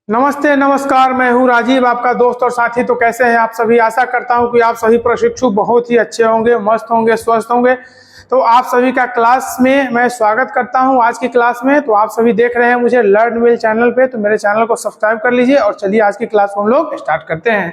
नमस्ते नमस्कार, मैं हूं राजीव, आपका दोस्त और साथी। तो कैसे हैं आप सभी? आशा करता हूं कि आप सभी प्रशिक्षु बहुत ही अच्छे होंगे, मस्त होंगे, स्वस्थ होंगे। तो आप सभी का क्लास में मैं स्वागत करता हूं। आज की क्लास में तो आप सभी देख रहे हैं मुझे लर्न वेल चैनल पे, तो मेरे चैनल को सब्सक्राइब कर लीजिए और चलिए आज की क्लास को हम लोग स्टार्ट करते हैं।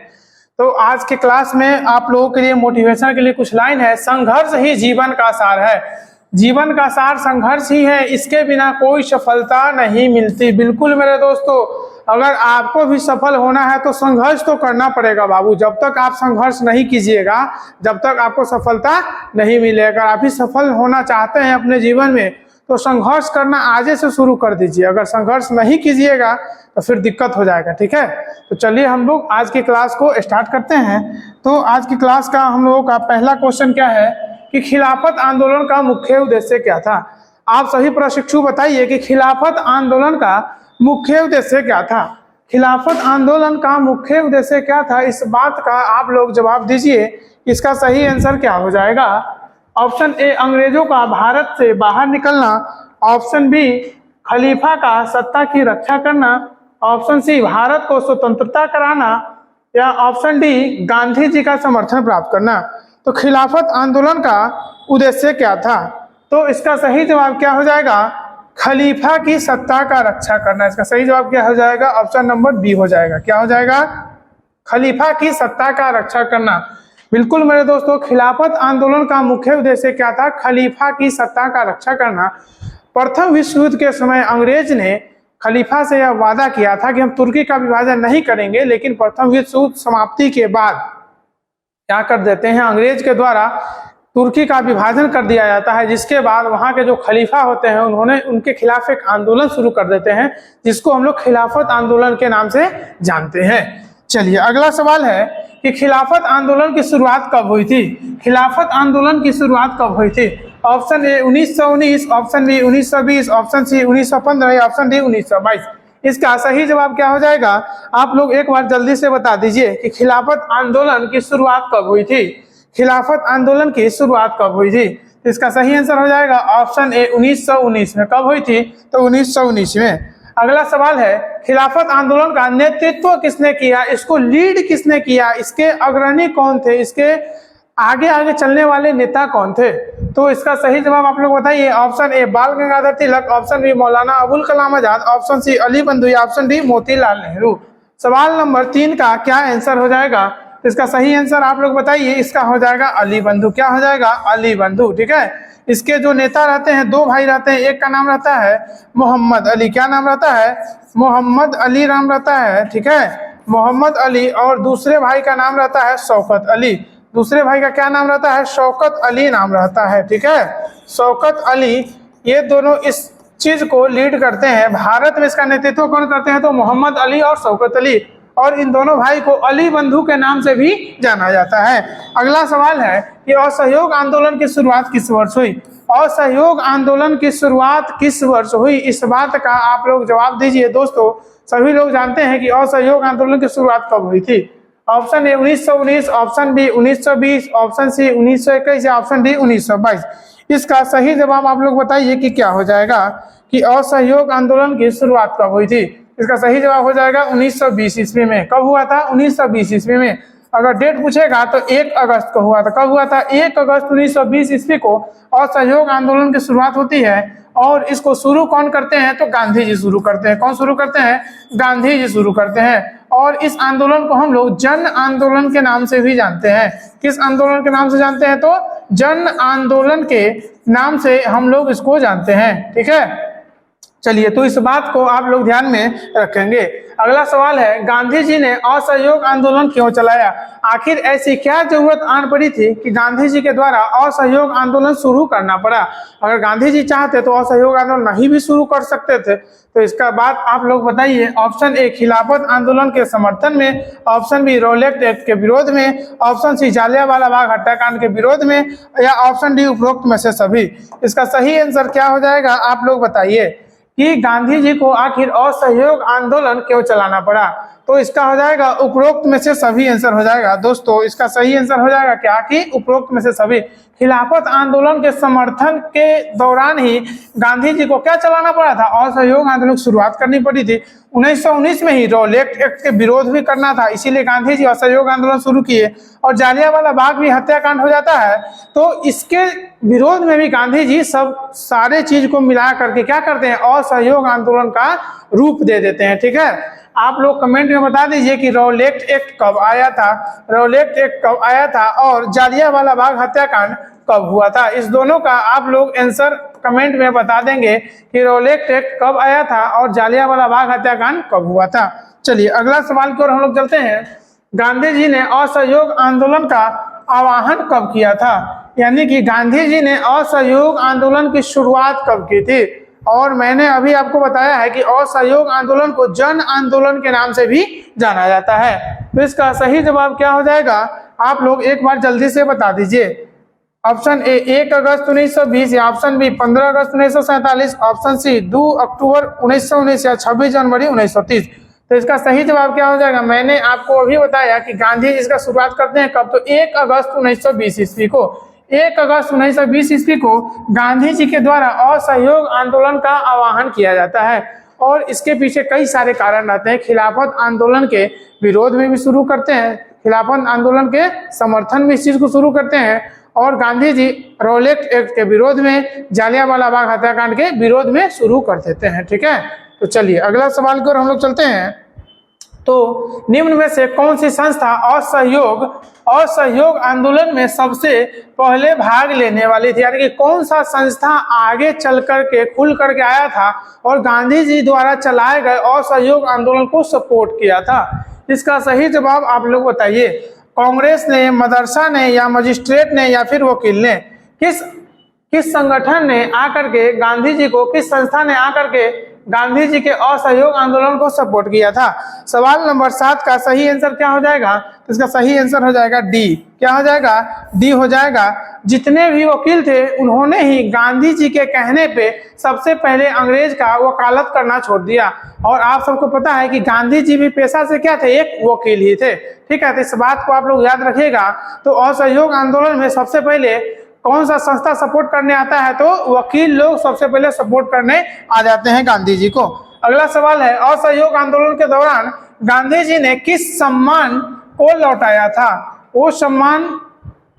तो आज के क्लास में आप लोगों के लिए मोटिवेशन के लिए कुछ लाइन है। संघर्ष ही जीवन का सार है। जीवन का सार संघर्ष ही है, इसके बिना कोई सफलता नहीं मिलती। बिल्कुल मेरे दोस्तों, अगर आपको भी सफल होना है तो संघर्ष तो करना पड़ेगा बाबू। जब तक आप संघर्ष नहीं कीजिएगा, जब तक आपको सफलता नहीं मिलेगा। आप भी सफल होना चाहते हैं अपने जीवन में तो संघर्ष करना आज से शुरू कर दीजिए। अगर संघर्ष नहीं कीजिएगा तो फिर दिक्कत हो जाएगा, ठीक है। तो चलिए हम लोग आज की क्लास को स्टार्ट करते हैं। तो आज की क्लास का हम लोगों का पहला क्वेश्चन क्या है कि खिलाफत आंदोलन का मुख्य उद्देश्य क्या था। आप सभी प्रशिक्षु बताइए कि खिलाफत आंदोलन का मुख्य उद्देश्य क्या था। खिलाफत आंदोलन का मुख्य उद्देश्य क्या था, इस बात का आप लोग जवाब दीजिए। इसका सही आंसर क्या हो जाएगा? ऑप्शन ए अंग्रेजों का भारत से बाहर निकलना, ऑप्शन बी खलीफा का सत्ता की रक्षा करना, ऑप्शन सी भारत को स्वतंत्रता कराना, या ऑप्शन डी गांधी जी का समर्थन प्राप्त करना। तो खिलाफत आंदोलन का उद्देश्य क्या था? तो इसका सही जवाब क्या हो जाएगा? खलीफा की सत्ता का रक्षा करना। इसका सही जवाब क्या हो जाएगा? ऑप्शन नंबर बी हो जाएगा। क्या हो जाएगा? खलीफा की सत्ता का रक्षा करना। बिल्कुल मेरे दोस्तों, खिलाफत आंदोलन का मुख्य उद्देश्य क्या था? खलीफा की सत्ता का रक्षा करना। प्रथम विश्व युद्ध के समय अंग्रेज ने खलीफा से यह वादा किया था कि हम तुर्की का विभाजन नहीं करेंगे, लेकिन प्रथम विश्व युद्ध समाप्ति के बाद क्या कर देते हैं, अंग्रेज के द्वारा तुर्की का विभाजन कर दिया जाता है, जिसके बाद वहां के जो खलीफा होते हैं उन्होंने उनके खिलाफ एक आंदोलन शुरू कर देते हैं, जिसको हम लोग खिलाफत आंदोलन के नाम से जानते हैं। चलिए अगला सवाल है कि खिलाफत आंदोलन की शुरुआत कब हुई थी। खिलाफत आंदोलन की शुरुआत कब हुई थी? Option A 1919, option B 1920, option C 1915 या ऑप्शन डी 1922। इसका सही जवाब क्या हो जाएगा? आप लोग एक बार जल्दी से बता दीजिए कि खिलाफत आंदोलन की शुरुआत कब हुई थी। खिलाफत आंदोलन की शुरुआत कब हुई थी? इसका सही आंसर हो जाएगा ऑप्शन ए 1919 में। कब हुई थी? तो 1919 में। अगला सवाल है खिलाफत आंदोलन का नेतृत्व किसने किया, इसको लीड किसने किया, इसके अग्रणी कौन थे, इसके आगे आगे चलने वाले नेता कौन थे? तो इसका सही जवाब आप लोग बताइए। ऑप्शन ए बाल Gangadhar Tilak, option B Maulana Abul Kalam Azad, option C Ali बंधु या ऑप्शन डी मोतीलाल नेहरू। सवाल नंबर 3 का क्या आंसर हो जाएगा? तो इसका सही आंसर आप लोग बताइए। इसका हो जाएगा अली बंधु। क्या हो जाएगा? अली बंधु, ठीक है। इसके जो नेता रहते हैं, दो भाई रहते हैं, एक का नाम रहता है मोहम्मद अली। क्या नाम रहता है? मोहम्मद अली नाम रहता है, ठीक है, मोहम्मद अली। और दूसरे भाई का नाम रहता है शौकत अली। दूसरे भाई का क्या नाम रहता है? शौकत अली नाम रहता है, ठीक है, शौकत अली। ये दोनों इस चीज को लीड करते हैं। भारत में इसका नेतृत्व कौन करते हैं? तो मोहम्मद अली और शौकत अली। और इन दोनों भाई को अली बंधु के नाम से भी जाना जाता है। अगला सवाल है कि असहयोग आंदोलन की शुरुआत किस वर्ष हुई। असहयोग आंदोलन की शुरुआत किस वर्ष हुई, इस बात का आप लोग जवाब दीजिए। दोस्तों सभी लोग जानते हैं कि असहयोग आंदोलन की शुरुआत कब हुई थी। Option A 1919, option B 1920, option C 1921 या ऑप्शन डी 1922। इसका सही जवाब आप लोग बताइए कि क्या हो जाएगा कि असहयोग आंदोलन की शुरुआत कब हुई थी। इसका सही जवाब हो जाएगा 1920 ईस्वी में। कब हुआ था? 1920 ईस्वी में। अगर डेट पूछेगा तो 1 अगस्त को हुआ था। कब हुआ था? 1 अगस्त 1920 ईस्वी को असहयोग आंदोलन की शुरुआत होती है। और इसको शुरू कौन करते हैं? तो गांधी जी शुरू करते हैं। कौन शुरू करते हैं? गांधी जी शुरू करते हैं। और इस आंदोलन को हम लोग जन आंदोलन के नाम से भी जानते हैं। किस आंदोलन के नाम से जानते हैं? तो जन आंदोलन के नाम से हम लोग इसको जानते हैं, ठीक है। चलिए तो इस बात को आप लोग ध्यान में रखेंगे। अगला सवाल है गांधी जी ने असहयोग आंदोलन क्यों चलाया। आखिर ऐसी क्या जरूरत आन पड़ी थी कि गांधी जी के द्वारा असहयोग आंदोलन शुरू करना पड़ा। अगर गांधी जी चाहते तो असहयोग आंदोलन नहीं भी शुरू कर सकते थे। तो इसका बात आप लोग बताइए। ऑप्शन ए खिलाफत आंदोलन के समर्थन में, ऑप्शन बी रोलेट एक्ट के विरोध में, ऑप्शन सी जालियांवाला बाग हत्याकांड के विरोध में, या ऑप्शन डी उपरोक्त में से सभी। इसका सही आंसर क्या हो जाएगा? आप लोग बताइए कि गांधी जी को आखिर असहयोग आंदोलन क्यों चलाना पड़ा। तो इसका हो जाएगा उपरोक्त में से सभी आंसर हो जाएगा। दोस्तों इसका सही आंसर हो जाएगा क्या कि उपरोक्त में से सभी। खिलाफत आंदोलन के समर्थन के दौरान ही गांधी जी को क्या चलाना पड़ा था, असहयोग आंदोलन की शुरुआत करनी पड़ी थी। 1919 में ही रॉलेट एक्ट के विरोध भी करना था, इसीलिए गांधी जी असहयोग आंदोलन शुरू किए। और जालियांवाला बाग भी हत्याकांड हो जाता है, तो इसके विरोध में भी गांधी जी सब सारे चीज को मिला करके क्या करते हैं, असहयोग आंदोलन का रूप दे देते हैं। ठीक है, आप लोग कमेंट में बता दीजिए कि रॉलेट एक्ट कब आया था, रॉलेट एक्ट कब आया था और जालियांवाला बाग हत्याकांड कब हुआ था। इस दोनों का आप लोग आंसर कमेंट में बता देंगे कि रॉलेट एक्ट कब आया था और जालियांवाला बाग हत्याकांड कब हुआ था। चलिए अगला सवाल की ओर हम लोग चलते हैं। गांधी जी ने असहयोग आंदोलन का आह्वान कब किया था, यानी कि गांधी जी ने असहयोग आंदोलन की शुरुआत कब की थी। और मैंने अभी आपको बताया है कि असहयोग आंदोलन को जन आंदोलन के नाम से भी जाना जाता है। तो इसका सही जवाब क्या हो जाएगा, आप लोग एक बार जल्दी से बता दीजिए। ऑप्शन ए 1 अगस्त 1920 या ऑप्शन बी 15 अगस्त 1947, ऑप्शन सी 2 अक्टूबर 1919 या 26 जनवरी 1930। तो इसका सही जवाब क्या हो जाएगा, मैंने आपको अभी बताया कि गांधी इसका शुरुआत करते हैं कब, तो 1 अगस्त 1920 ईस्वी को। 1 अगस्त 1920 ईस्वी को गांधी जी के द्वारा असहयोग आंदोलन का आह्वान किया जाता है। और इसके पीछे कई सारे कारण रहते हैं। खिलाफत आंदोलन के विरोध में भी शुरू करते हैं, खिलाफत आंदोलन के समर्थन में इस चीज को शुरू करते हैं, और गांधी जी रॉलेट एक्ट के विरोध में, जालियांवाला बाग हत्याकांड के विरोध में शुरू कर देते हैं। ठीक है, तो चलिए अगला सवाल की ओर हम लोग चलते हैं। तो निम्न में से कौन सी संस्था असहयोग आंदोलन में सबसे पहले भाग लेने वाली थी, यानी कि कौन सा संस्था आगे चल करके खुल करके आया था और गांधी जी द्वारा चलाए गए असहयोग आंदोलन को सपोर्ट किया था। इसका सही जवाब आप लोग बताइए। कांग्रेस ने, मदरसा ने, या मजिस्ट्रेट ने, या फिर वकील ने, किस संगठन ने आकर के गांधी जी को, किस संस्था ने आकर के गांधी जी के असहयोग आंदोलन को सपोर्ट किया था। सवाल नंबर 7 का सही आंसर क्या हो जाएगा, तो इसका सही आंसर हो जाएगा डी। क्या हो जाएगा, डी हो जाएगा। जितने भी वकील थे उन्होंने ही गांधी जी के कहने पे सबसे पहले अंग्रेज का वकालत करना छोड़ दिया। और आप सबको पता है कि गांधी जी भी पेशा से क्या थे, एक वकील ही थे। ठीक है, तो इस बात को आप लोग याद रखिएगा। तो असहयोग आंदोलन में सबसे पहले कौन सा संस्था सपोर्ट करने आता है, तो वकील लोग सबसे पहले सपोर्ट करने आ जाते हैं गांधी जी को। अगला सवाल है, असहयोग आंदोलन के दौरान गांधी जी ने किस सम्मान को लौटाया था। वो सम्मान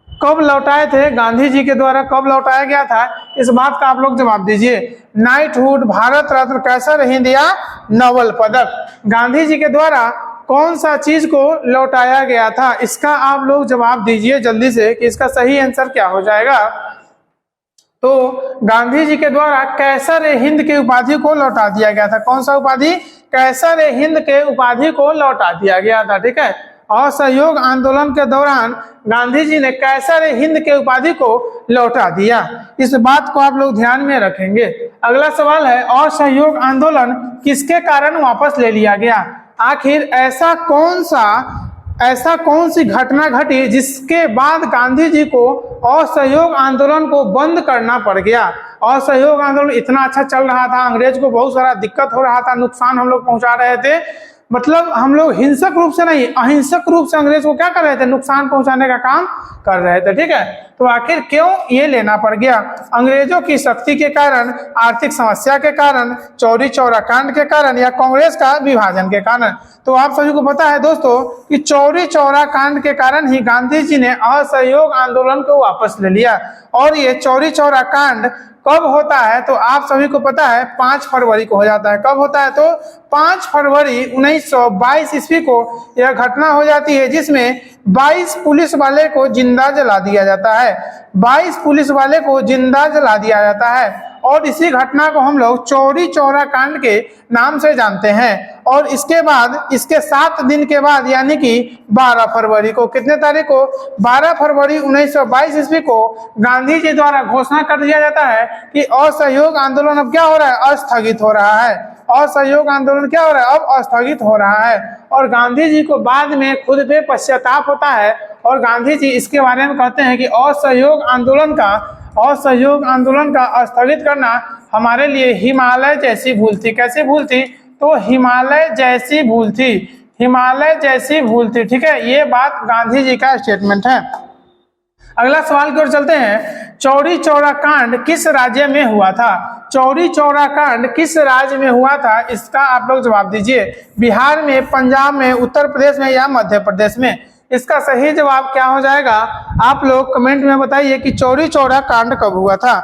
कब लौटाए थे, गांधी जी के द्वारा कब लौटाया गया था, इस बात का आप लोग जवाब दीजिए। नाइटहुड, भारत रत्न, कैसर हिंद या नोबेल पदक, गांधी जी के द्वारा कौन सा चीज को लौटाया गया था, इसका आप लोग जवाब दीजिए जल्दी से कि इसका सही आंसर क्या हो जाएगा। तो गांधी जी के द्वारा कैसर हिंद की उपाधि को लौटा दिया गया था। कौन सा उपाधि, कैसर हिंद के उपाधि को लौटा दिया गया था। ठीक है, असहयोग आंदोलन के दौरान गांधी जी ने कैसर हिंद के उपाधि को लौटा दिया। इस बात को आप लोग ध्यान में रखेंगे। अगला सवाल है, असहयोग आंदोलन किसके कारण वापस ले लिया गया। आखिर ऐसा कौन सी घटना घटी जिसके बाद गांधी जी को असहयोग आंदोलन को बंद करना पड़ गया। असहयोग आंदोलन इतना अच्छा चल रहा था, अंग्रेज को बहुत सारा दिक्कत हो रहा था, नुकसान हम लोग पहुंचा रहे थे, मतलब हम लोग हिंसक रूप से नहीं, अहिंसक रूप से अंग्रेज को क्या कर रहे थे, नुकसान पहुंचाने का काम कर रहे थे। ठीक है, तो आखिर क्यों ये लेना पड़ गया, अंग्रेजों की शक्ति के कारण, आर्थिक समस्या के कारण, चौरी चौरा कांड के कारण, या कांग्रेस का विभाजन के कारण। तो आप सभी को पता है दोस्तों कि चौरी चौरा कांड के कारण ही गांधी जी ने असहयोग आंदोलन को वापस ले लिया। और ये चौरी चौरा कांड कब होता है, तो आप सभी को पता है 5 फरवरी को हो जाता है। कब होता है, तो 5 फरवरी 1922 ईस्वी को यह घटना हो जाती है, जिसमें 22 पुलिस वाले को जिंदा जला दिया जाता है। 22 पुलिस वाले को जिंदा जला दिया जाता है। और इसी घटना को हम लोग चौरी चौरा कांड के नाम से जानते हैं। और इसके बाद, इसके 7 दिन के बाद, यानी कि 12 फरवरी को, कितने तारीख को, 12 फरवरी 1922 ईस्वी को गांधी जी द्वारा घोषणा कर दिया जाता है कि असहयोग आंदोलन अब क्या हो रहा है, अस्थगित हो रहा है। असहयोग आंदोलन क्या हो रहा है, अब अस्थगित हो रहा है। और गांधी जी को बाद में खुद पे पश्चाताप होता है और गांधी जी इसके बारे में कहते हैं कि असहयोग आंदोलन का स्थगित करना हमारे लिए हिमालय जैसी भूल थी। कैसी भूल थी, तो हिमालय जैसी भूल थी, हिमालय जैसी भूल थी। ठीक है, ये बात गांधी जी का स्टेटमेंट है। अगला सवाल की ओर चलते हैं। चौरी चौरा कांड किस राज्य में हुआ था? चौरी चौरा कांड किस राज्य में हुआ था, इसका आप लोग जवाब दीजिए। बिहार में, पंजाब में, उत्तर प्रदेश में या मध्य प्रदेश में? इसका सही जवाब क्या हो जाएगा, आप लोग कमेंट में बताइए कि चौरी चौरा कांड कब हुआ था।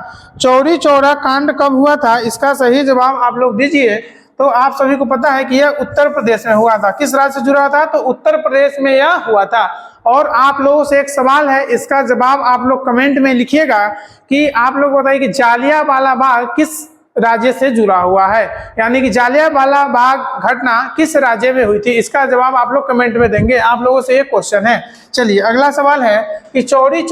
चौरी चौरा कांड कब हुआ था, इसका सही जवाब आप लोग दीजिए। तो आप सभी को पता है कि यह उत्तर प्रदेश में हुआ था। किस राज्य से जुड़ा था? तो उत्तर प्रदेश में यह हुआ था। और आप लोगों से एक सवाल है, इसका जवाब आप लोग कमेंट में लिखिएगा कि आप लोग बताइए कि जालियांवाला बाग किस राज्य से जुड़ा हुआ है, यानी कि जालियांवाला बाग घटना किस राज्य में हुई थी। इसका जवाब आप लोग कमेंट में देंगे। आप लोगों से एक क्वेश्चन है। चलिए अगला सवाल है कि चौरी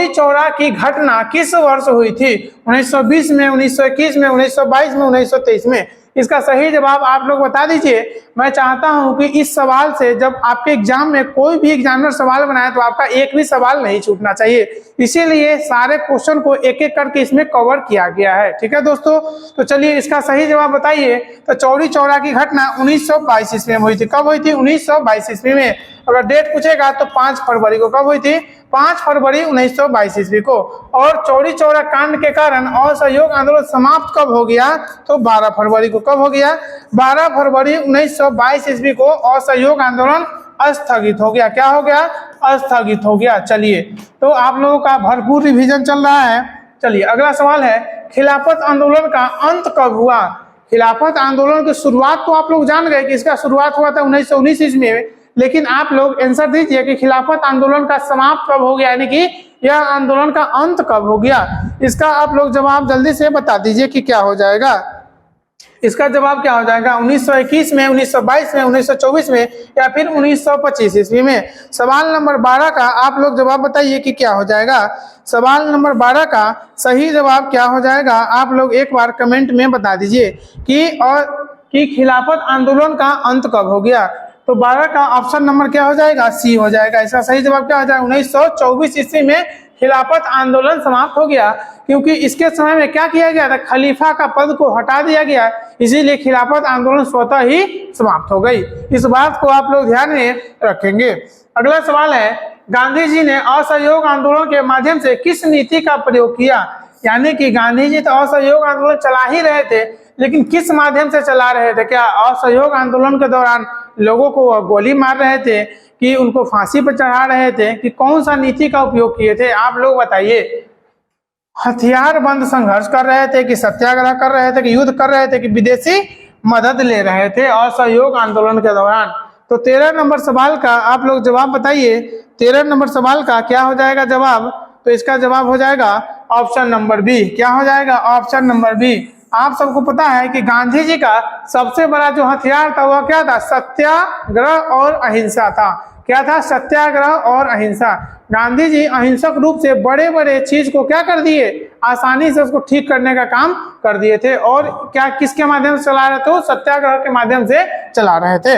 चौरा की घटना किस वर्ष हुई थी? 1920 में, 1921 में, 1922 में, 1923 में? इसका सही जवाब आप लोग बता दीजिए। मैं चाहता हूं कि इस सवाल से जब आपके एग्जाम में कोई भी एग्जामिनर सवाल बनाए तो आपका एक भी सवाल नहीं छूटना चाहिए, इसीलिए सारे क्वेश्चन को एक एक करके इसमें कवर किया गया है। ठीक है दोस्तों, तो चलिए इसका सही जवाब बताइए। तो चौरी चौरा की घटना 1922 ईस्वी में हुई थी। कब हुई थी? 1922 ईस्वी में। अगर डेट पूछेगा तो 5 फरवरी को। कब हुई थी? 5 फरवरी 1922 ईस्वी को। और चौरी चौरा कांड के कारण असहयोग आंदोलन समाप्त कब हो गया? तो 12 फरवरी को। कब हो गया? 12 फरवरी 1922 ईस्वी को असहयोग आंदोलन स्थगित हो गया। क्या हो गया? स्थगित हो गया। चलिए, तो आप लोगों का भरपूर रिवीजन चल रहा है। चलिए अगला सवाल है, खिलाफत आंदोलन का अंत कब हुआ? खिलाफत आंदोलन की शुरुआत तो आप लोग जान गए कि इसका शुरुआत हुआ था 1919 ईस्वी में, लेकिन आप लोग आंसर दीजिए कि खिलाफत आंदोलन का समाप्त कब हो गया, यानी कि यह आंदोलन का अंत कब हो गया। इसका आप लोग जवाब जल्दी से बता दीजिए कि क्या हो जाएगा। इसका जवाब क्या हो जाएगा? 1921 में, 1922 में, 1924 में या फिर 1925 ईस्वी में? सवाल नंबर 12 का आप लोग जवाब बताइए कि क्या हो जाएगा। सवाल नंबर 12 का सही जवाब क्या हो जाएगा, आप लोग एक बार कमेंट में बता दीजिए कि खिलाफत आंदोलन का अंत कब हो गया। तो 12 का ऑप्शन नंबर क्या हो जाएगा? सी हो जाएगा। इसका सही जवाब क्या हो जाएगा? 1924 ईस्वी में खिलाफत आंदोलन समाप्त हो गया, क्योंकि इसके समय में क्या किया गया था? खलीफा का पद को हटा दिया गया, इसीलिए खिलाफत आंदोलन स्वतः ही समाप्त हो गई। इस बात को आप लोग ध्यान में रखेंगे। अगला सवाल है, गांधी जी ने असहयोग आंदोलन के माध्यम से किस नीति का प्रयोग किया? यानी कि गांधी जी तो असहयोग आंदोलन चला ही रहे थे, लेकिन किस माध्यम से चला रहे थे? क्या असहयोग आंदोलन के दौरान लोगों को गोली मार रहे थे, कि उनको फांसी पर चढ़ा रहे थे, कि कौन सा नीति का उपयोग किए थे? आप लोग बताइए। हथियार बंद संघर्ष कर रहे थे, कि सत्याग्रह कर रहे थे, कि युद्ध कर रहे थे, कि विदेशी मदद ले रहे थे असहयोग आंदोलन के दौरान? तो 13 नंबर सवाल का आप लोग जवाब बताइए। 13 नंबर सवाल का क्या हो जाएगा जवाब? तो इसका जवाब हो जाएगा ऑप्शन नंबर बी। क्या हो जाएगा? Option number B. आप सबको पता है कि गांधी जी का सबसे बड़ा जो हथियार था वह क्या था? सत्याग्रह और अहिंसा था। क्या था? सत्याग्रह और अहिंसा। गांधी जी अहिंसक रूप से बड़े बड़े चीज को क्या कर दिए? आसानी से उसको ठीक करने का काम कर दिए थे। और क्या किसके माध्यम से चला रहे थे? सत्याग्रह के माध्यम से चला रहे थे।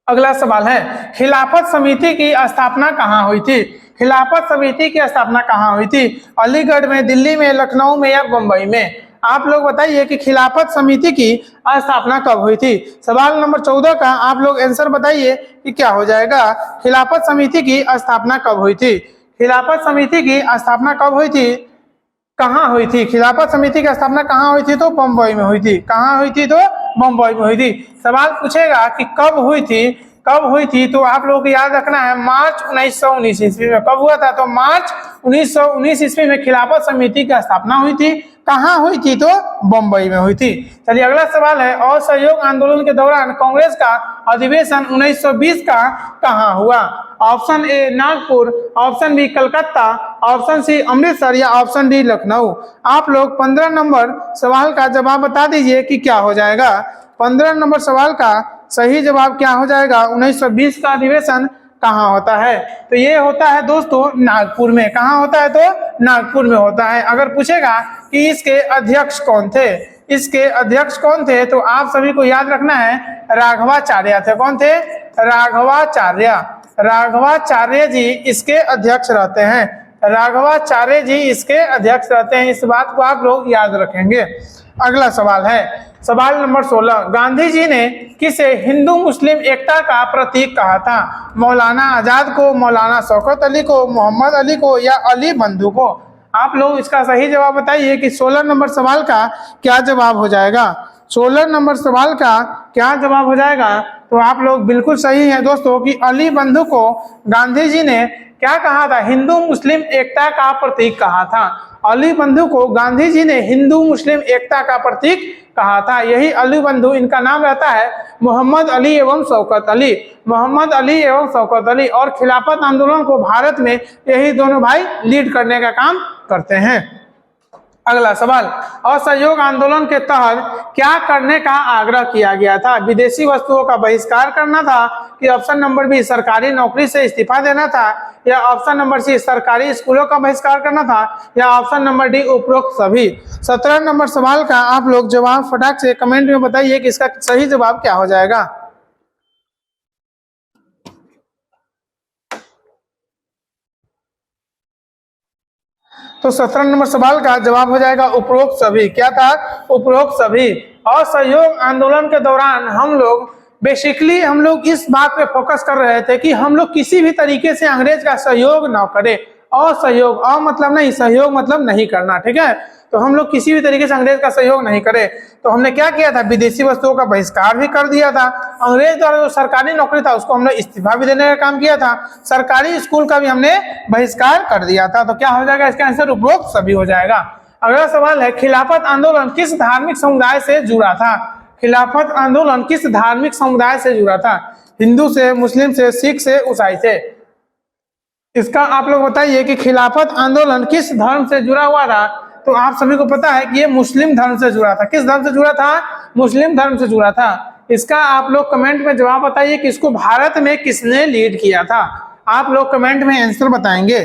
अगला सवाल है, खिलाफत समिति की स्थापना कहाँ हुई थी? खिलाफत समिति की स्थापना कहाँ हुई थी? अलीगढ़ में, दिल्ली में, लखनऊ में या मुंबई में? आप लोग बताइए कि खिलाफत समिति की स्थापना कब हुई थी। सवाल नंबर 14 का आप लोग आंसर बताइए कि क्या हो जाएगा। खिलाफत समिति की स्थापना कब हुई थी? खिलाफत समिति की स्थापना कब हुई थी? कहाँ हुई थी? खिलाफत समिति की स्थापना कहाँ हुई थी? तो बम्बई में हुई थी। कहाँ हुई थी? तो बम्बई में हुई थी। सवाल पूछेगा कि कब हुई थी, कब हुई थी, तो आप लोगों को याद रखना है मार्च 1919 ईस्वी में। कब हुआ था? तो मार्च 1919 ईस्वी में खिलाफत समिति की स्थापना हुई थी। कहाँ हुई थी? तो बम्बई में हुई थी। चलिए अगला सवाल है, असहयोग आंदोलन के दौरान कांग्रेस का अधिवेशन 1920 का कहाँ हुआ? Option A Nagpur, option B Calcutta, option C Amritsar या ऑप्शन डी लखनऊ? आप लोग 15 नंबर सवाल का जवाब बता दीजिए कि क्या हो जाएगा। 15 नंबर सवाल का सही जवाब क्या हो जाएगा? 1920 का अधिवेशन कहाँ होता है? तो ये होता है दोस्तों नागपुर में। कहाँ होता है? तो नागपुर में होता है। अगर पूछेगा कि इसके अध्यक्ष कौन थे, इसके अध्यक्ष कौन थे, तो आप सभी को याद रखना है राघवाचार्य थे। कौन थे? राघवाचार्य। राघवाचार्य जी इसके अध्यक्ष रहते हैं। राघवाचार्य जी इसके अध्यक्ष रहते हैं। इस बात को आप लोग याद रखेंगे। अगला सवाल है, सवाल नंबर 16, गांधी जी ने किसे हिंदू मुस्लिम एकता का प्रतीक कहा था? मौलाना आजाद को, मौलाना शौकत अली को, मोहम्मद अली को या अली बंधु को? आप लोग इसका सही जवाब बताइए कि 16 नंबर सवाल का क्या जवाब हो जाएगा। 16 नंबर सवाल का क्या जवाब हो जाएगा? तो आप लोग बिल्कुल सही हैं दोस्तों कि अली बंधु को गांधी जी ने क्या कहा था? हिंदू मुस्लिम एकता का प्रतीक कहा था। अली बंधु को गांधी जी ने हिंदू मुस्लिम एकता का प्रतीक कहा था। यही अली बंधु, इनका नाम रहता है मोहम्मद अली एवं शौकत अली, मोहम्मद अली एवं शौकत अली। और खिलाफत आंदोलन को भारत में यही दोनों भाई लीड करने का काम करते हैं। अगला सवाल, असहयोग आंदोलन के तहत क्या करने का आग्रह किया गया था? विदेशी वस्तुओं का बहिष्कार करना था कि ऑप्शन नंबर बी सरकारी नौकरी से इस्तीफा देना था, या ऑप्शन नंबर सी सरकारी स्कूलों का बहिष्कार करना था, या ऑप्शन नंबर डी उपरोक्त सभी? 17 नंबर सवाल का आप लोग जवाब फटाक से कमेंट में बताइए कि इसका सही जवाब क्या हो जाएगा। तो 17 नंबर सवाल का जवाब हो जाएगा उपरोक्त सभी। क्या था? उपरोक्त सभी। असहयोग आंदोलन के दौरान हम लोग इस बात पे फोकस कर रहे थे कि हम लोग किसी भी तरीके से अंग्रेज का सहयोग ना करें। असहयोग, मतलब नहीं, सहयोग मतलब नहीं करना, ठीक है। तो हम लोग किसी भी तरीके से अंग्रेज का सहयोग नहीं करें। तो हमने क्या किया था? विदेशी वस्तुओं का बहिष्कार भी कर दिया था। अंग्रेज द्वारा जो सरकारी नौकरी था उसको हमने इस्तीफा भी देने का काम किया था। सरकारी स्कूल का भी हमने बहिष्कार कर दिया था। तो क्या हो जाएगा इसका आंसर? उपरोक्त सभी हो जाएगा। अगला सवाल है, खिलाफत आंदोलन किस धार्मिक समुदाय से जुड़ा था? खिलाफत आंदोलन किस धार्मिक समुदाय से जुड़ा था? हिंदू से, मुस्लिम से, सिख से, ईसाई से? इसका आप लोग बताइए कि खिलाफत आंदोलन किस धर्म से जुड़ा हुआ था? तो आप सभी को पता है कि ये मुस्लिम धर्म से जुड़ा था। किस धर्म से जुड़ा था? मुस्लिम धर्म से जुड़ा था। इसका आप लोग कमेंट में जवाब बताइए कि इसको भारत में किसने लीड किया था? आप लोग कमेंट में आंसर बताएंगे।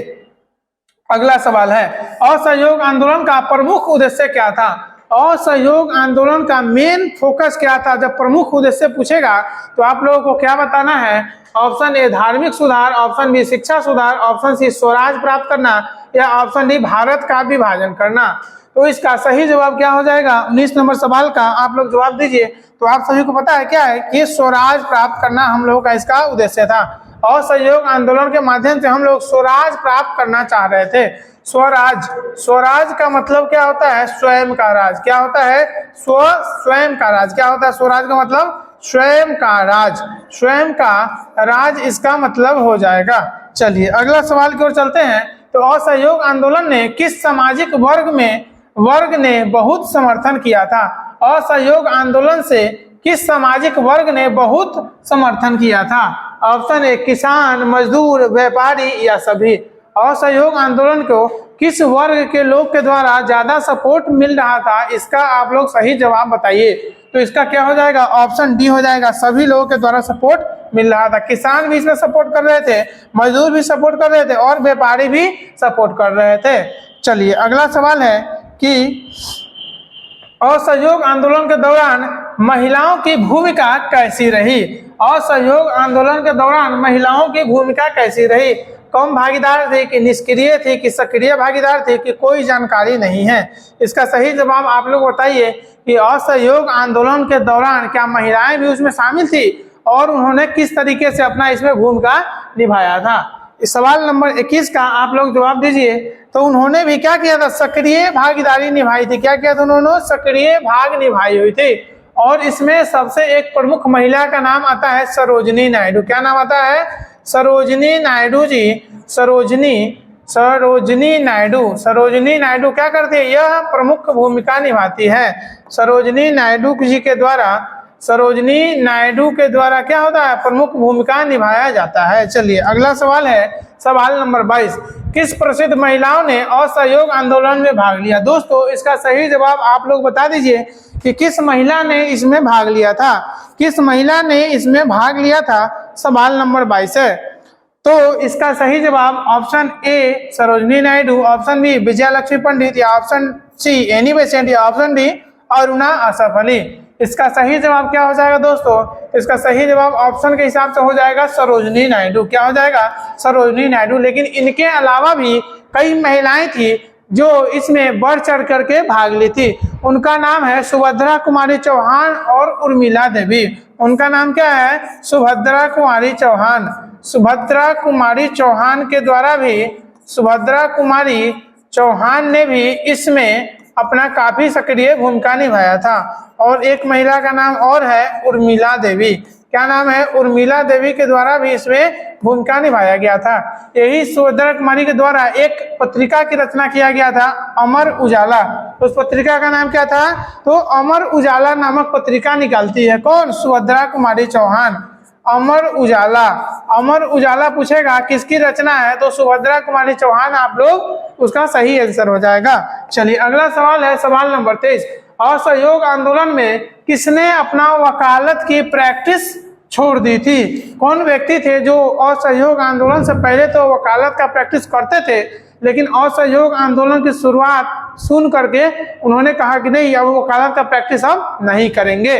अगला सवाल है, असहयोग आंदोलन का प्रमुख उद्देश्य क्या था? असहयोग आंदोलन का मेन फोकस क्या था? जब प्रमुख उद्देश्य पूछेगा तो आप लोगों को क्या बताना है? ऑप्शन ए धार्मिक सुधार, ऑप्शन बी शिक्षा सुधार, ऑप्शन सी स्वराज प्राप्त करना, या ऑप्शन डी भारत का विभाजन करना। तो इसका सही जवाब क्या हो जाएगा? 19 नंबर सवाल का आप लोग जवाब दीजिए। तो आप सभी को पता है क्या है कि स्वराज प्राप्त करना हम लोगों का इसका उद्देश्य था। असहयोग आंदोलन के माध्यम से हम लोग स्वराज प्राप्त करना चाह रहे थे। स्वराज, स्वराज का मतलब क्या होता है? स्वयं का राज। क्या होता है? स्वयं का राज। क्या होता है स्वराज का मतलब? स्वयं का राज। स्वयं का राज इसका मतलब हो जाएगा। चलिए अगला सवाल की ओर चलते हैं। तो असहयोग आंदोलन ने किस सामाजिक वर्ग ने बहुत समर्थन किया था? असहयोग आंदोलन से किस सामाजिक वर्ग ने बहुत समर्थन किया था? ऑप्शन ए किसान, मजदूर, व्यापारी, या सभी? असहयोग आंदोलन को किस वर्ग के लोग के द्वारा ज्यादा सपोर्ट मिल रहा था? इसका आप लोग सही जवाब बताइए। तो इसका क्या हो जाएगा? ऑप्शन डी हो जाएगा, सभी लोगों के द्वारा सपोर्ट मिल रहा था। किसान भी इसमें सपोर्ट कर रहे थे, मजदूर भी सपोर्ट कर रहे थे, और व्यापारी भी सपोर्ट कर रहे थे। चलिए अगला सवाल है कि असहयोग आंदोलन के दौरान महिलाओं की भूमिका कैसी रही? असहयोग आंदोलन के दौरान महिलाओं की भूमिका कैसी रही? कम भागीदार थी कि निष्क्रिय थी कि सक्रिय भागीदार थी कि कोई जानकारी नहीं है? इसका सही जवाब आप लोग बताइए कि असहयोग आंदोलन के दौरान क्या महिलाएं भी उसमें शामिल थी और उन्होंने किस तरीके से अपना इसमें भूमिका निभाया था? इस सवाल नंबर 21 का आप लोग जवाब दीजिए। तो उन्होंने भी क्या किया था? सक्रिय भागीदारी निभाई थी। क्या किया था उन्होंने? सक्रिय भाग निभाई हुई थी। और इसमें सबसे एक प्रमुख महिला का नाम आता है सरोजिनी नायडू। क्या नाम आता है? सरोजिनी नायडू जी। सरोजिनी नायडू क्या करती है? यह प्रमुख भूमिका निभाती है। सरोजिनी नायडू के द्वारा क्या होता है? प्रमुख भूमिका निभाया जाता है। चलिए अगला सवाल है, सवाल नंबर 22। किस प्रसिद्ध महिलाओं ने असहयोग आंदोलन में भाग लिया? दोस्तों इसका सही जवाब आप लोग बता दीजिए कि किस महिला ने इसमें भाग लिया था? किस महिला ने इसमें भाग लिया था? सवाल नंबर 22 है। तो इसका सही जवाब option A Sarojini Naidu, option B Vijaya Lakshmi Pandit, या ऑप्शन सी एनी बेसेंट, या ऑप्शन डी अरुणा असफ अली। इसका सही जवाब क्या हो जाएगा दोस्तों? इसका सही जवाब ऑप्शन के हिसाब से हो जाएगा सरोजिनी नायडू। क्या हो जाएगा? सरोजिनी नायडू। लेकिन इनके अलावा भी कई महिलाएं थी जो इसमें बढ़ चढ़ करके भाग ली थी। उनका नाम है सुभद्रा कुमारी चौहान और उर्मिला देवी। उनका नाम क्या है? सुभद्रा कुमारी चौहान। सुभद्रा कुमारी चौहान के द्वारा भी, सुभद्रा कुमारी चौहान ने भी इसमें अपना काफी सक्रिय भूमिका निभाया था। और एक महिला का नाम और है उर्मिला देवी। क्या नाम है? उर्मिला देवी के द्वारा भी इसमें भूमिका निभाया गया था। यही सुभद्रा कुमारी के द्वारा एक पत्रिका की रचना किया गया था, अमर उजाला। उस पत्रिका का नाम क्या था? तो अमर उजाला नामक पत्रिका निकालती है कौन? सुभद्रा कुमारी चौहान। अमर उजाला, अमर उजाला पूछेगा किसकी रचना है, तो सुभद्रा कुमारी चौहान आप लोग उसका सही आंसर हो जाएगा। चलिए अगला सवाल है सवाल नंबर 23। असहयोग आंदोलन में किसने अपना वकालत की प्रैक्टिस छोड़ दी थी? कौन व्यक्ति थे जो असहयोग आंदोलन से पहले तो वकालत का प्रैक्टिस करते थे, लेकिन असहयोग आंदोलन की शुरुआत सुन करके उन्होंने कहा कि नहीं, अब वकालत का प्रैक्टिस अब नहीं करेंगे।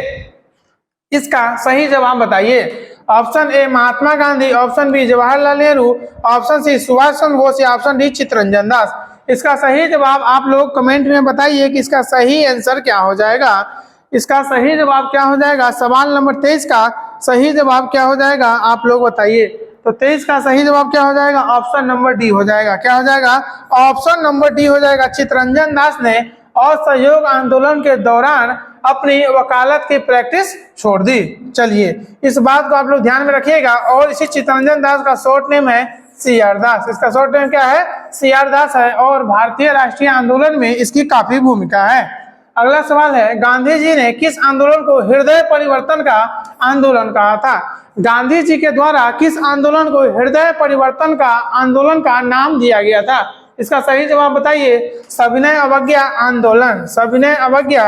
इसका सही जवाब बताइए। Option A Mahatma Gandhi, option B Jawaharlal Nehru, option C Subhash Chandra Bose या ऑप्शन डी चित्तरंजन दास। इसका सही जवाब आप लोग कमेंट में बताइए कि इसका सही आंसर क्या हो जाएगा। इसका सही जवाब क्या हो जाएगा? सवाल नंबर 23 का सही जवाब क्या हो जाएगा आप लोग बताइए। तो 23 का सही जवाब क्या हो जाएगा? ऑप्शन नंबर डी हो जाएगा। क्या हो जाएगा? ऑप्शन नंबर डी हो जाएगा। चित्तरंजन दास ने असहयोग आंदोलन के दौरान अपनी वकालत की प्रैक्टिस छोड़ दी। चलिए इस बात को आप लोग ध्यान में रखिएगा। और इसी चित्तरंजन दास का शॉर्ट नेम है CR दास। इसका शॉर्ट नेम क्या है? CR दास है। और भारतीय राष्ट्रीय आंदोलन में इसकी काफी भूमिका है। अगला सवाल है, गांधी जी ने किस आंदोलन को हृदय परिवर्तन का आंदोलन कहा था? गांधी जी के द्वारा किस आंदोलन को हृदय परिवर्तन का आंदोलन का नाम दिया गया था? इसका सही जवाब बताइए। सविनय अवज्ञा आंदोलन, सविनय अवज्ञा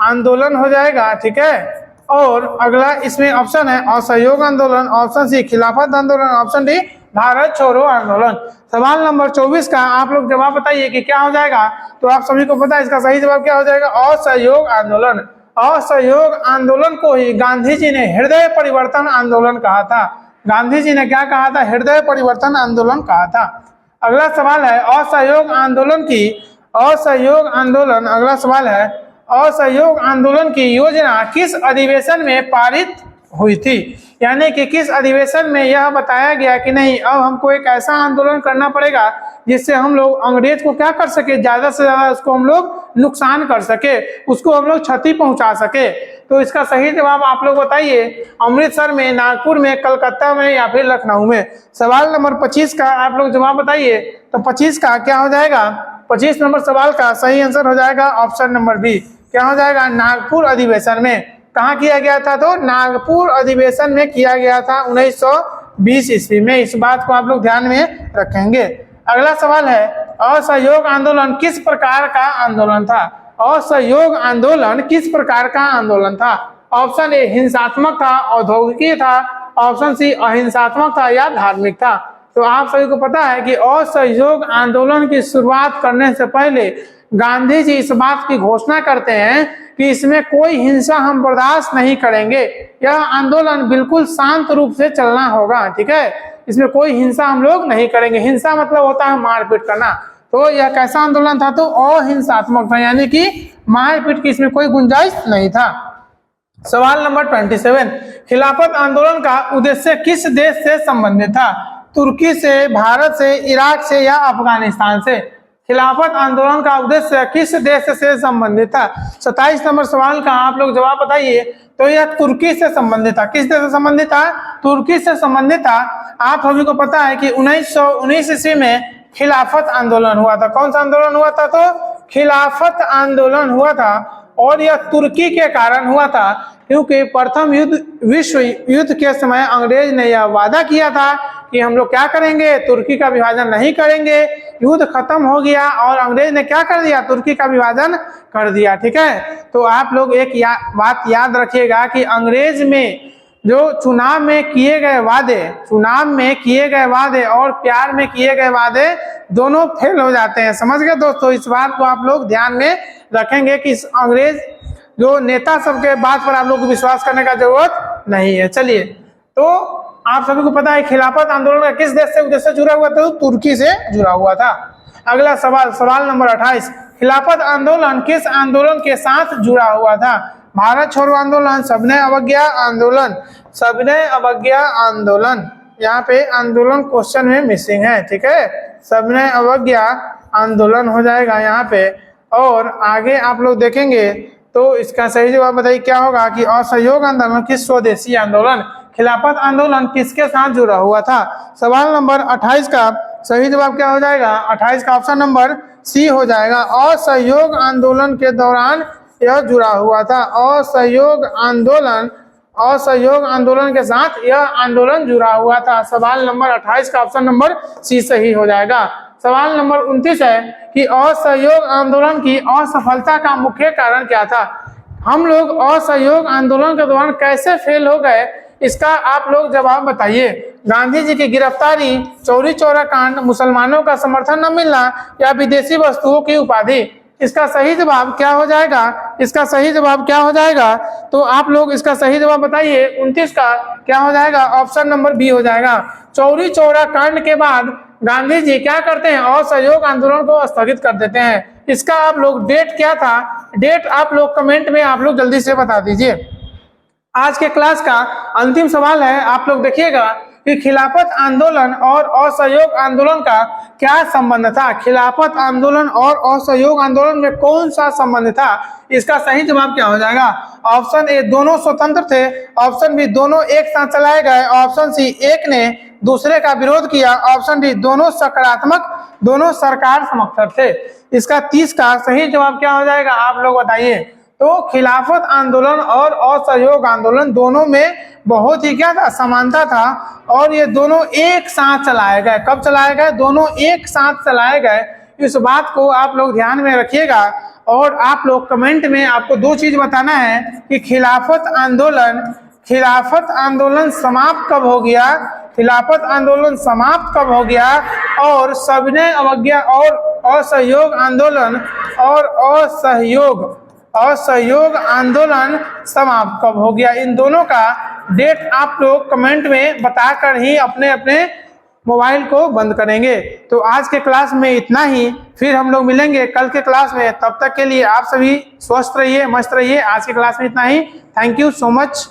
आंदोलन हो जाएगा। ठीक है। और अगला इसमें ऑप्शन है असहयोग आंदोलन, ऑप्शन सी खिलाफत आंदोलन, ऑप्शन डी भारत छोड़ो आंदोलन। सवाल नंबर 24 का आप लोग जवाब बताइए कि क्या हो जाएगा। तो आप सभी को पता है इसका सही जवाब क्या हो जाएगा? असहयोग आंदोलन। असहयोग आंदोलन को ही गांधी जी ने हृदय परिवर्तन आंदोलन कहा था। गांधी जी ने क्या कहा था? हृदय परिवर्तन आंदोलन कहा था। अगला सवाल है असहयोग आंदोलन की, असहयोग आंदोलन, अगला सवाल है असहयोग आंदोलन की योजना किस अधिवेशन में पारित हुई थी? यानी कि किस अधिवेशन में यह बताया गया कि नहीं, अब हमको एक ऐसा आंदोलन करना पड़ेगा जिससे हम लोग अंग्रेज को क्या कर सके, ज्यादा से ज्यादा उसको हम लोग नुकसान कर सके, उसको हम लोग क्षति पहुंचा सके। तो इसका सही जवाब आप लोग बताइए। अमृतसर में, नागपुर में, कलकत्ता में या फिर लखनऊ में। सवाल नंबर 25 का आप लोग जवाब बताइए। तो 25 का क्या हो जाएगा? 25 नंबर सवाल का सही आंसर हो जाएगा ऑप्शन नंबर बी। क्या हो जाएगा? नागपुर अधिवेशन में। कहाँ किया गया था? तो नागपुर अधिवेशन में किया गया था 1920 ईस्वी में। इस बात को आप लोग ध्यान में रखेंगे। अगला सवाल है असहयोग आंदोलन किस प्रकार का आंदोलन था? असहयोग आंदोलन किस प्रकार का आंदोलन था? ऑप्शन ए हिंसात्मक था, औद्योगिक था, ऑप्शन सी अहिंसात्मक था या धार्मिक था। तो आप सभी को पता है कि असहयोग आंदोलन की शुरुआत करने से पहले गांधी जी इस बात की घोषणा करते हैं कि इसमें कोई हिंसा हम बर्दाश्त नहीं करेंगे। यह आंदोलन बिल्कुल शांत रूप से चलना होगा। ठीक है, इसमें कोई हिंसा हम लोग नहीं करेंगे। हिंसा मतलब होता है मारपीट करना। तो यह कैसा आंदोलन था? तो अहिंसात्मक था, यानी कि मारपीट की इसमें कोई गुंजाइश नहीं था। सवाल नंबर 27, खिलाफत आंदोलन का उद्देश्य किस देश से संबंधित था? तुर्की से, भारत से, इराक से या अफगानिस्तान से? खिलाफत आंदोलन का उद्देश्य किस देश से संबंधित था? 27 नंबर सवाल का आप लोग जवाब बताइए। तो यह तुर्की से संबंधित था। किस देश से संबंधित था? तुर्की से संबंधित था। आप सभी को पता है कि 1919 ईस्वी में खिलाफत आंदोलन हुआ था। कौन सा आंदोलन हुआ था? तो खिलाफत आंदोलन हुआ था। और यह तुर्की के कारण हुआ था क्योंकि प्रथम विश्व युद्ध के समय अंग्रेज ने यह वादा किया था कि हम लोग क्या करेंगे, तुर्की का विभाजन नहीं करेंगे। युद्ध खत्म हो गया और अंग्रेज ने क्या कर दिया? तुर्की का विभाजन कर दिया। ठीक है, तो आप लोग एक बात याद रखिएगा कि अंग्रेज में जो चुनाव में किए गए वादे और प्यार में किए गए वादे दोनों फेल हो जाते हैं। समझ गए दोस्तों? इस बात को आप लोग ध्यान में रखेंगे कि अंग्रेज जो नेता सबके बात पर आप लोग को विश्वास करने का जरूरत नहीं है। चलिए, तो आप सभी को पता है खिलाफत आंदोलन का किस देश से उद्देश्य जुड़ा हुआ था? तो तुर्की से जुड़ा हुआ था। अगला सवाल, सवाल नंबर 28, खिलाफत आंदोलन किस आंदोलन के साथ जुड़ा हुआ था? भारत छोड़ो आंदोलन, सविनय अवज्ञा आंदोलन, सविनय अवज्ञा आंदोलन, यहाँ पे आंदोलन क्वेश्चन में मिसिंग है, ठीक है, सविनय अवज्ञा आंदोलन हो जाएगा यहाँ पे। और आगे आप लोग देखेंगे तो इसका सही जवाब बताइए क्या होगा कि असहयोग आंदोलन की स्वदेशी आंदोलन, खिलाफत आंदोलन किसके साथ जुड़ा हुआ था। सवाल नंबर 28 का सही जवाब क्या हो जाएगा, 28 का ऑप्शन नंबर सी हो जाएगा, असहयोग आंदोलन के दौरान यह जुड़ा हुआ था, असहयोग आंदोलन के साथ यह आंदोलन जुड़ा हुआ था। सवाल नंबर 28 का ऑप्शन नंबर सी सही हो जाएगा। सवाल नंबर 29 है कि असहयोग आंदोलन की असफलता का मुख्य कारण क्या था। हम लोग असहयोग आंदोलन के दौरान कैसे फेल हो गए, इसका आप लोग जवाब बताइए। गांधी जी की गिरफ्तारी, चौरी चौरा कांड, मुसलमानों का समर्थन न मिलना या विदेशी वस्तुओं की उपाधि, इसका सही जवाब क्या हो जाएगा, इसका सही जवाब क्या हो जाएगा, तो आप लोग इसका सही जवाब बताइए। 29 का क्या हो जाएगा, ऑप्शन नंबर बी हो जाएगा। चौरी चौरा कांड के बाद गांधी जी क्या करते हैं, असहयोग आंदोलन को स्थगित कर देते हैं। इसका आप लोग डेट क्या था, डेट आप लोग कमेंट में आप लोग जल्दी से बता दीजिए। आज के क्लास का अंतिम सवाल है, आप लोग देखिएगा कि खिलाफत आंदोलन और असहयोग आंदोलन का क्या संबंध था। खिलाफत आंदोलन और असहयोग आंदोलन में कौन सा संबंध था, इसका सही जवाब क्या हो जाएगा। ऑप्शन ए दोनों स्वतंत्र थे, ऑप्शन बी दोनों एक साथ चलाए गए, ऑप्शन सी एक ने दूसरे का विरोध किया, ऑप्शन डी दोनों सकारात्मक, दोनों सरकार समर्थक थे। इसका 30 का सही जवाब क्या हो जाएगा, आप लोग बताइए। तो खिलाफत आंदोलन और असहयोग आंदोलन दोनों में बहुत ही क्या था, समानता था, और ये दोनों एक साथ चलाए गए। कब चलाए गए, दोनों एक साथ चलाए गए। इस बात को आप लोग ध्यान में रखिएगा। और आप लोग कमेंट में आपको दो चीज बताना है कि खिलाफत आंदोलन समाप्त कब हो गया, खिलाफत आंदोलन समाप्त कब हो गया, और सविनय अवज्ञा और असहयोग आंदोलन असहयोग आंदोलन समाप्त कब हो गया। इन दोनों का डेट आप लोग कमेंट में बताकर ही अपने अपने मोबाइल को बंद करेंगे। तो आज के क्लास में इतना ही, फिर हम लोग मिलेंगे कल के क्लास में। तब तक के लिए आप सभी स्वस्थ रहिए, मस्त रहिए। आज के क्लास में इतना ही। Thank you so much.